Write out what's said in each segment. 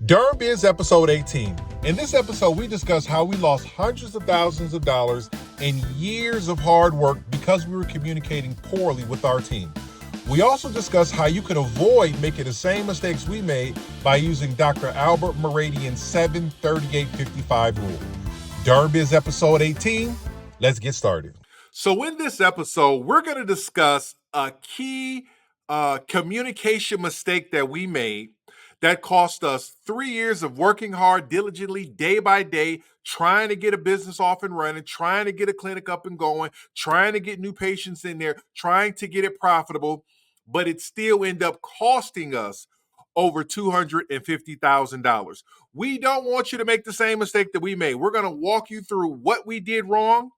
DermBiz episode 18. In this episode, we discuss how we lost hundreds of thousands of dollars and years of hard work because we were communicating poorly with our team. We also discuss how you can avoid making the same mistakes we made by using Dr. Albert Mehrabian's 73855 rule. DermBiz episode 18. Let's get started. So in this episode, we're going to discuss a key communication mistake that we made that cost us 3 years of working hard diligently, day by day, trying to get a business off and running, trying to get a clinic up and going, trying to get new patients in there, trying to get it profitable, but it still ended up costing us over $250,000. We don't want you to make the same mistake that we made. We're going to walk you through what we did wrong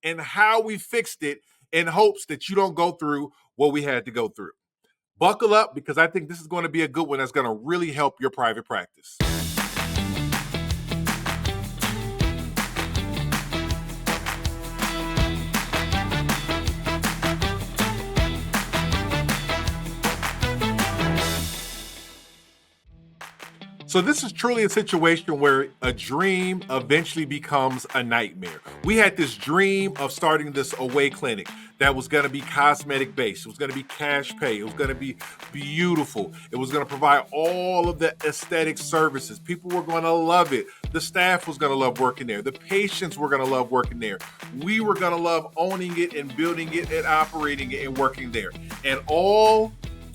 and how we fixed it in hopes that you don't go through what we had to go through. Buckle up, because I think this is going to be a good one that's going to really help your private practice. So this is truly a situation where a dream eventually becomes a nightmare. We had this dream of starting this away clinic that was going to be cosmetic based. It was going to be cash pay. It was going to be beautiful. It was going to provide all of the aesthetic services. People were going to love it. The staff was going to love working there. The patients were going to love working there. We were going to love owning it and building it and operating it and working there. And all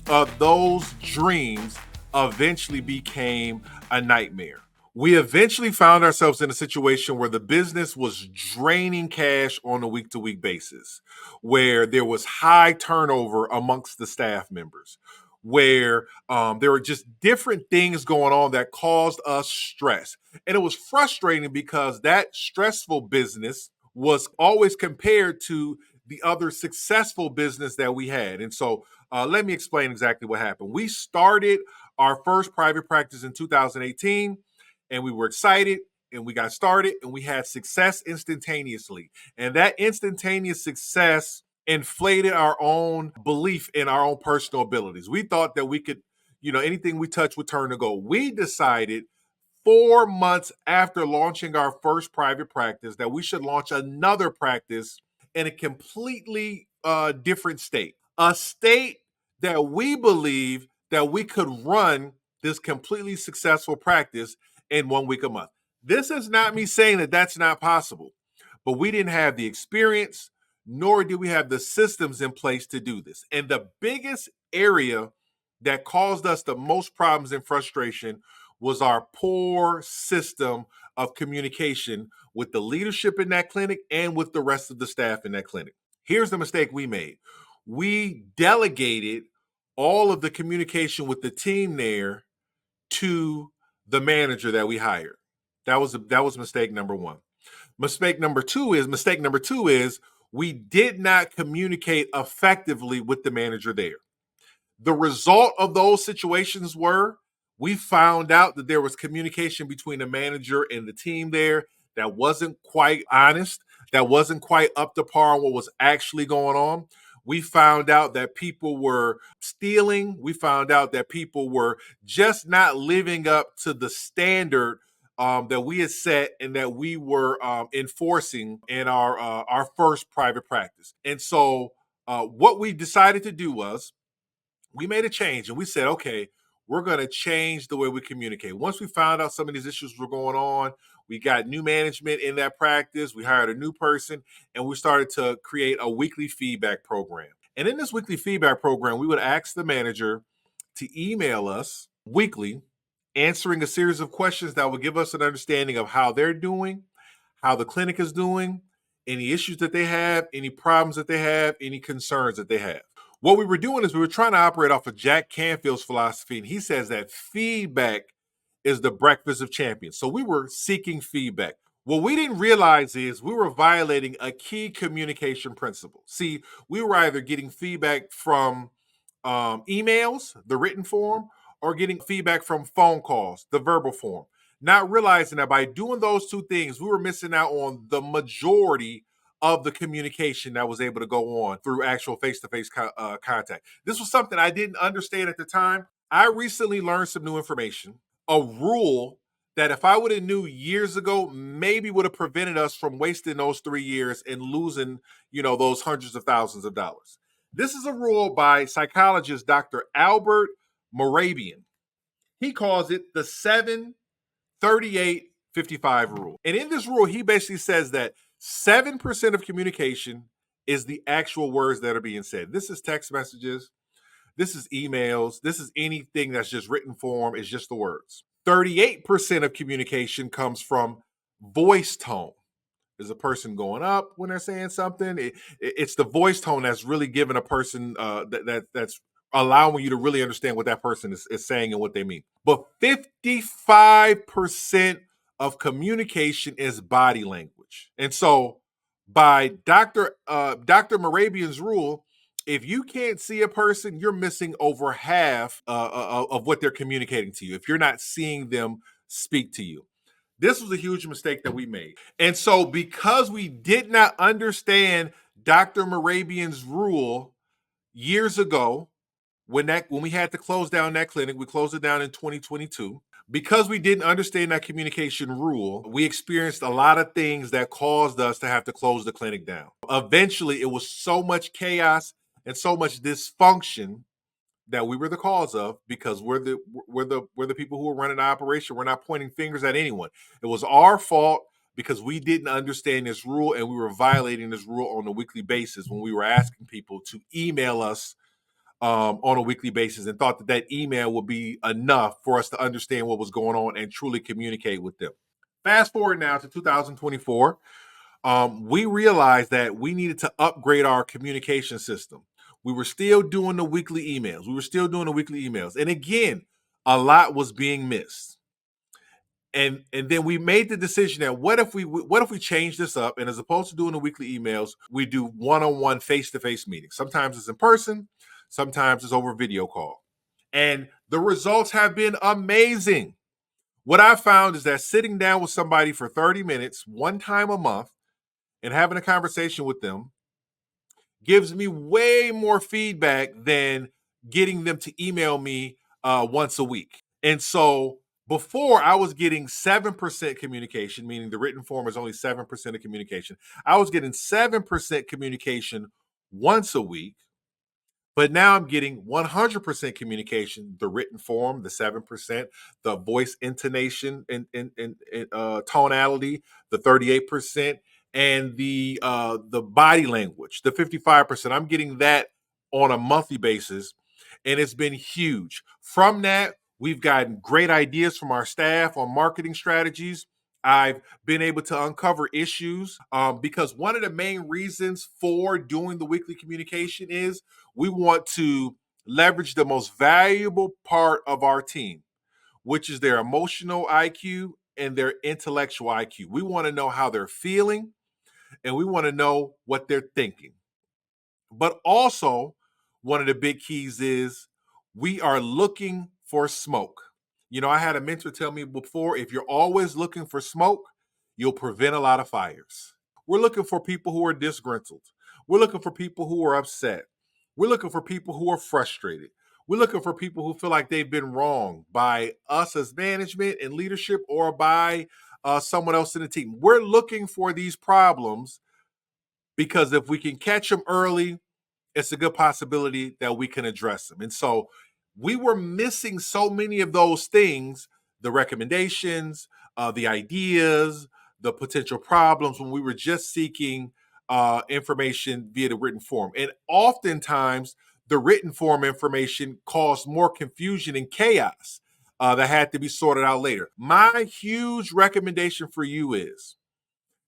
of those dreams eventually became a nightmare. We eventually found ourselves in a situation where the business was draining cash on a week-to-week basis, where there was high turnover amongst the staff members, where there were just different things going on that caused us stress. And it was frustrating because that stressful business was always compared to the other successful business that we had. And so let me explain exactly what happened. We started our first private practice in 2018, and we were excited, and we got started, and we had success instantaneously. And that instantaneous success inflated our own belief in our own personal abilities. We thought that we could, anything we touched would turn to gold. We decided 4 months after launching our first private practice that we should launch another practice in a completely different state, a state that we believe that we could run this completely successful practice in 1 week a month. This is not me saying that that's not possible, but we didn't have the experience, nor did we have the systems in place to do this. And the biggest area that caused us the most problems and frustration was our poor system of communication with the leadership in that clinic and with the rest of the staff in that clinic. Here's the mistake we made. We delegated all of the communication with the team there to the manager that we hired. That was mistake number one. Mistake number two is we did not communicate effectively with the manager there. The result of those situations were we found out that there was communication between the manager and the team there that wasn't quite honest, that wasn't quite up to par on what was actually going on. We found out that people were stealing. We found out that people were just not living up to the standard that we had set and that we were enforcing in our first private practice. And so what we decided to do was we made a change, and we said, okay, we're going to change the way we communicate. Once we found out some of these issues were going on, we got new management in that practice. We hired a new person, and we started to create a weekly feedback program. And in this weekly feedback program, we would ask the manager to email us weekly, answering a series of questions that would give us an understanding of how they're doing, how the clinic is doing, any issues that they have, any problems that they have, any concerns that they have. What we were doing is we were trying to operate off of Jack Canfield's philosophy, and he says that feedback is the breakfast of champions. So we were seeking feedback. What we didn't realize is we were violating a key communication principle. See, we were either getting feedback from emails, the written form, or getting feedback from phone calls, the verbal form. Not realizing that by doing those two things, we were missing out on the majority of the communication that was able to go on through actual face-to-face contact. This was something I didn't understand at the time. I recently learned some new information. a rule that if I would have knew years ago, maybe would have prevented us from wasting those 3 years and losing, those hundreds of thousands of dollars. This is a rule by psychologist Dr. Albert Morabian. He calls it the 738-55 rule. And in this rule, he basically says that 7% of communication is the actual words that are being said. This is text messages, this is emails, this is anything that's just written form, it's just the words. 38% of communication comes from voice tone. Is a person going up when they're saying something? It's the voice tone that's really giving a person that's allowing you to really understand what that person is saying and what they mean. But 55% of communication is body language. And so by Dr. Morabian's rule, if you can't see a person, you're missing over half of what they're communicating to you if you're not seeing them speak to you. This was a huge mistake that we made. And so because we did not understand Dr. Morabian's rule years ago, when we had to close down that clinic, we closed it down in 2022. Because we didn't understand that communication rule, we experienced a lot of things that caused us to have to close the clinic down. Eventually, it was so much chaos and so much dysfunction that we were the cause of, because we're the people who were running the operation. We're not pointing fingers at anyone. It was our fault because we didn't understand this rule, and we were violating this rule on a weekly basis when we were asking people to email us on a weekly basis, and thought that email would be enough for us to understand what was going on and truly communicate with them. Fast forward now to 2024. We realized that we needed to upgrade our communication system. We were still doing the weekly emails. And again, a lot was being missed. And then we made the decision that what if we change this up, and as opposed to doing the weekly emails, we do one-on-one face-to-face meetings. Sometimes it's in person, sometimes it's over video call. And the results have been amazing. What I found is that sitting down with somebody for 30 minutes, one time a month, and having a conversation with them gives me way more feedback than getting them to email me once a week. And so before, I was getting 7% communication, meaning the written form is only 7% of communication. I was getting 7% communication once a week. But now I'm getting 100% communication, the written form, the 7%, the voice intonation and tonality, the 38%, and the body language, the 55%. I'm getting that on a monthly basis, and it's been huge. From that, we've gotten great ideas from our staff on marketing strategies. I've been able to uncover issues because one of the main reasons for doing the weekly communication is we want to leverage the most valuable part of our team, which is their emotional IQ and their intellectual IQ. We want to know how they're feeling, and we want to know what they're thinking. But also, one of the big keys is we are looking for smoke. I had a mentor tell me before, if you're always looking for smoke, you'll prevent a lot of fires. We're looking for people who are disgruntled. We're looking for people who are upset. We're looking for people who are frustrated. We're looking for people who feel like they've been wronged by us as management and leadership, or by someone else in the team. We're looking for these problems because if we can catch them early, it's a good possibility that we can address them. And so we were missing so many of those things, the recommendations, the ideas, the potential problems, when we were just seeking information via the written form. And oftentimes, the written form information caused more confusion and chaos that had to be sorted out later. My huge recommendation for you is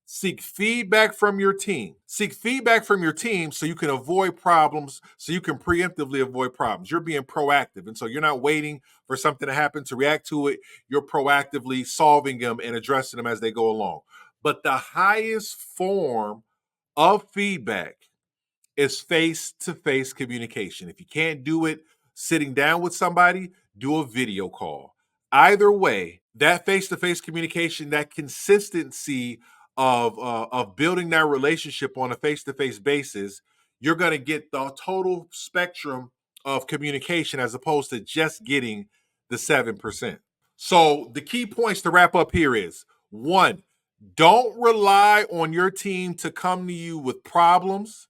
seek feedback from your team. Seek feedback from your team so you can avoid problems, so you can preemptively avoid problems. You're being proactive. And so you're not waiting for something to happen to react to it. You're proactively solving them and addressing them as they go along. But the highest form of feedback is face-to-face communication. If you can't do it sitting down with somebody, do a video call. Either way, that face-to-face communication, that consistency of building that relationship on a face-to-face basis, you're going to get the total spectrum of communication as opposed to just getting the 7%. So the key points to wrap up here is: one, don't rely on your team to come to you with problems.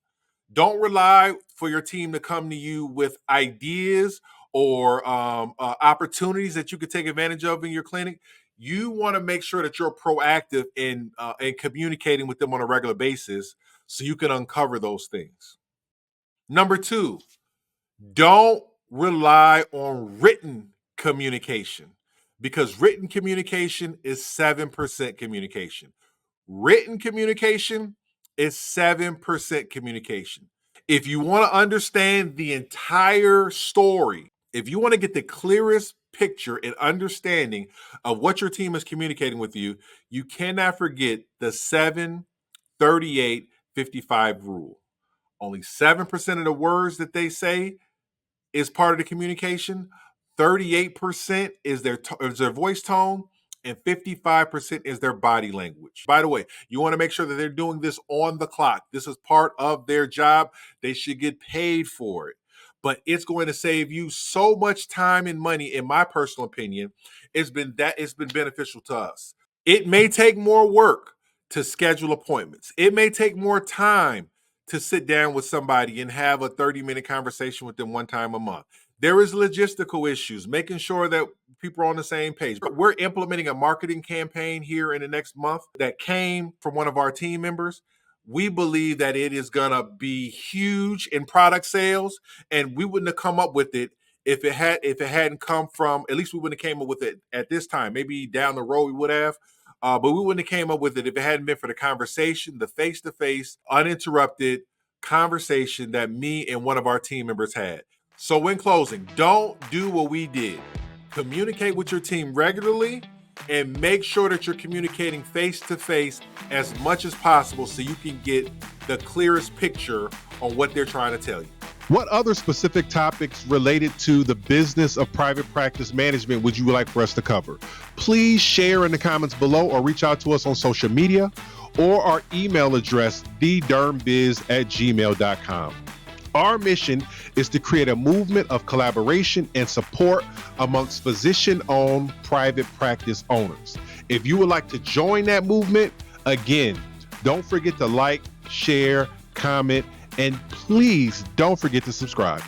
Don't rely for your team to come to you with ideas or opportunities that you could take advantage of in your clinic. You want to make sure that you're proactive in communicating with them on a regular basis so you can uncover those things. Number two, don't rely on written communication, because written communication is 7% communication. Written communication is 7% communication. If you want to understand the entire story, if you want to get the clearest picture and understanding of what your team is communicating with you, you cannot forget the 7-38-55 rule. Only 7% of the words that they say is part of the communication. 38% is their voice tone, and 55% is their body language. By the way, you want to make sure that they're doing this on the clock. This is part of their job. They should get paid for it. But it's going to save you so much time and money, in my personal opinion. It's been beneficial to us. It may take more work to schedule appointments. It may take more time to sit down with somebody and have a 30-minute conversation with them one time a month. There is logistical issues, making sure that people are on the same page. But we're implementing a marketing campaign here in the next month that came from one of our team members. We believe that it is going to be huge in product sales, and we wouldn't have come up with it if it hadn't come from, at least we wouldn't have came up with it at this time. Maybe down the road we would have. But we wouldn't have came up with it if it hadn't been for the conversation, the face-to-face, uninterrupted conversation that me and one of our team members had. So in closing, don't do what we did. Communicate with your team regularly and make sure that you're communicating face-to-face as much as possible so you can get the clearest picture on what they're trying to tell you. What other specific topics related to the business of private practice management would you like for us to cover? Please share in the comments below or reach out to us on social media or our email address, thedermbiz@gmail.com. Our mission is to create a movement of collaboration and support amongst physician-owned private practice owners. If you would like to join that movement, again, don't forget to like, share, comment, and please don't forget to subscribe.